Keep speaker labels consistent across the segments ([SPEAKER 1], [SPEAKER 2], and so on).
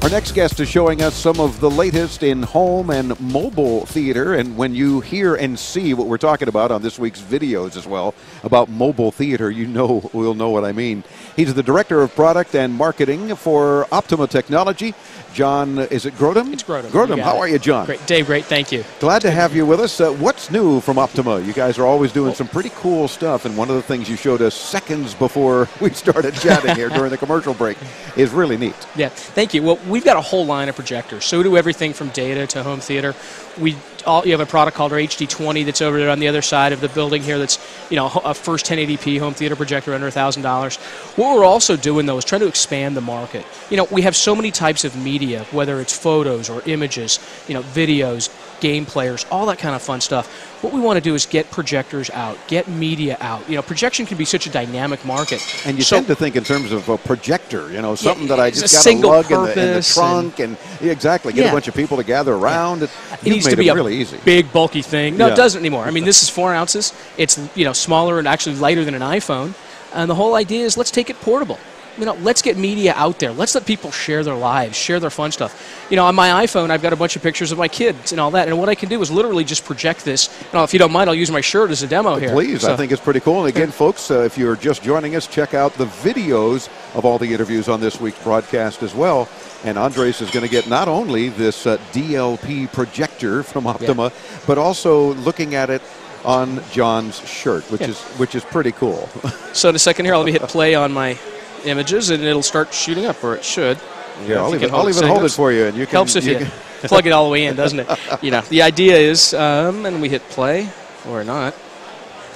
[SPEAKER 1] Our next guest is showing us some of the latest in home and mobile theater. And when you hear and see what we're talking about on this week's videos as well about mobile theater, we'll know what I mean. He's the Director of Product and Marketing for Optoma Technology. John, is it Grodem?
[SPEAKER 2] It's Grodem.
[SPEAKER 1] Grodem, how are you, John?
[SPEAKER 2] Great. Dave, great. Thank you.
[SPEAKER 1] Glad to have you with us. What's new from Optoma? You guys are always doing some pretty cool stuff, and one of the things you showed us seconds before we started chatting here during the commercial break is really neat.
[SPEAKER 2] Yeah, thank you. Well, we've got a whole line of projectors. So we do everything from data to home theater. You have a product called our HD20 that's over there on the other side of the building here that's, a first 1080p home theater projector under $1,000. What we're also doing, though, is trying to expand the market. We have so many types of media, whether it's photos or images, videos, game players, all that kind of fun stuff. What we want to do is get projectors out, get media out. Projection can be such a dynamic market.
[SPEAKER 1] And you tend to think in terms of a projector, something that I just got to lug in the trunk and exactly, get a bunch of people to gather around.
[SPEAKER 2] It needs to be a
[SPEAKER 1] really easy.
[SPEAKER 2] Big, bulky thing. No, it doesn't anymore. I mean, this is 4 ounces. It's, smaller and actually lighter than an iPhone. And the whole idea is let's take it portable. Let's get media out there. Let's let people share their lives, share their fun stuff. On my iPhone, I've got a bunch of pictures of my kids and all that. And what I can do is literally just project this. If you don't mind, I'll use my shirt as a demo here.
[SPEAKER 1] Please, I think it's pretty cool. And again, folks, if you're just joining us, check out the videos of all the interviews on this week's broadcast as well. And Andres is going to get not only this DLP projector from Optoma, but also looking at it on John's shirt, which is pretty cool. So
[SPEAKER 2] in a second here, let me hit play on my images, and it'll start shooting up, or it should.
[SPEAKER 1] Yeah, I'll even hold it for you, and you can.
[SPEAKER 2] Helps if you plug it all the way in, doesn't it? The idea is, and we hit play or not.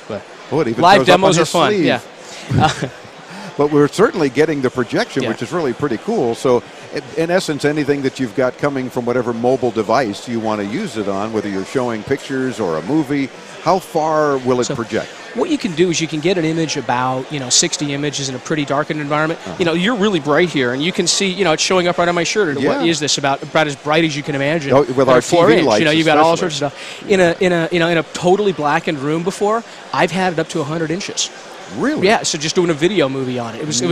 [SPEAKER 2] But live demos are fun.
[SPEAKER 1] Sleeve.
[SPEAKER 2] Yeah.
[SPEAKER 1] But we're certainly getting the projection, which is really pretty cool. So, in essence, anything that you've got coming from whatever mobile device you want to use it on, whether you're showing pictures or a movie, how far will it project?
[SPEAKER 2] What you can do is you can get an image about 60 images in a pretty darkened environment. You're really bright here, and you can see it's showing up right on my shirt. What is this about as bright as you can imagine?
[SPEAKER 1] With our TV lights,
[SPEAKER 2] you've got all sorts of stuff. In a totally blackened room before, I've had it up to 100 inches.
[SPEAKER 1] Really?
[SPEAKER 2] Yeah. So just doing a video movie on it. It was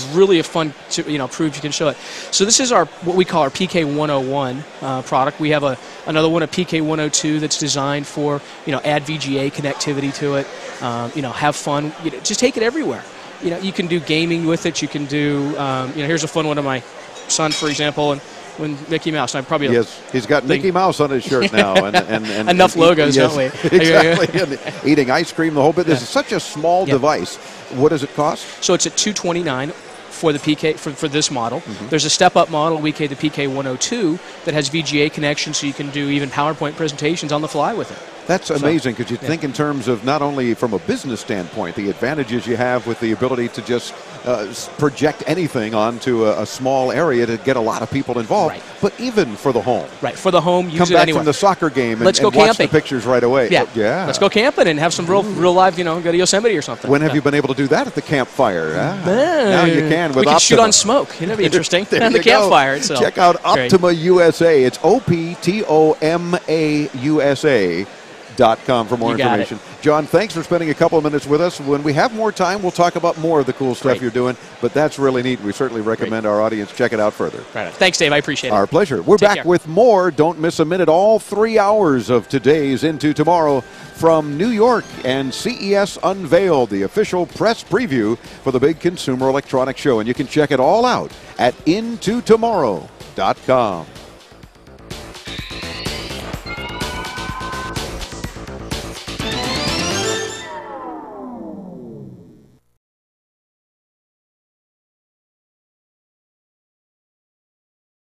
[SPEAKER 2] really a fun to prove you can show it. So this is what we call our PK101 product. We have another one, a PK102, that's designed for add VGA connectivity to it. Have fun. Just take it everywhere. You can do gaming with it. You can do. Here's a fun one of my son, for example, and when Mickey Mouse. I probably
[SPEAKER 1] he's got Mickey Mouse on his shirt now, and
[SPEAKER 2] enough logos, don't we?
[SPEAKER 1] Exactly. And eating ice cream, the whole bit. This is such a small device. What does it cost?
[SPEAKER 2] So it's at $229 for the PK for this model. There's a step-up model, the PK102, that has VGA connection, so you can do even PowerPoint presentations on the fly with it.
[SPEAKER 1] That's amazing, because you think in terms of not only from a business standpoint, the advantages you have with the ability to just project anything onto a small area to get a lot of people involved, but even for the home.
[SPEAKER 2] Right, for the home, use
[SPEAKER 1] it
[SPEAKER 2] anywhere.
[SPEAKER 1] Come back from the soccer game and
[SPEAKER 2] go
[SPEAKER 1] watch the pictures right away.
[SPEAKER 2] Yeah. Let's go camping and have some real live, go to Yosemite or something.
[SPEAKER 1] When have you been able to do that at the campfire? Now you can with Optoma.
[SPEAKER 2] We can shoot on smoke. That'd be interesting. And the campfire itself.
[SPEAKER 1] Check out Optoma USA. It's Optoma USA.com for more information. John, thanks for spending a couple of minutes with us. When we have more time, we'll talk about more of the cool stuff you're doing, but that's really neat. We certainly recommend our audience check it out further.
[SPEAKER 2] Right. Thanks, Dave. I appreciate it.
[SPEAKER 1] Our pleasure. We're back with more. Don't miss a minute. All 3 hours of today's Into Tomorrow from New York and CES Unveiled, the official press preview for the big Consumer Electronics Show. And you can check it all out at intotomorrow.com.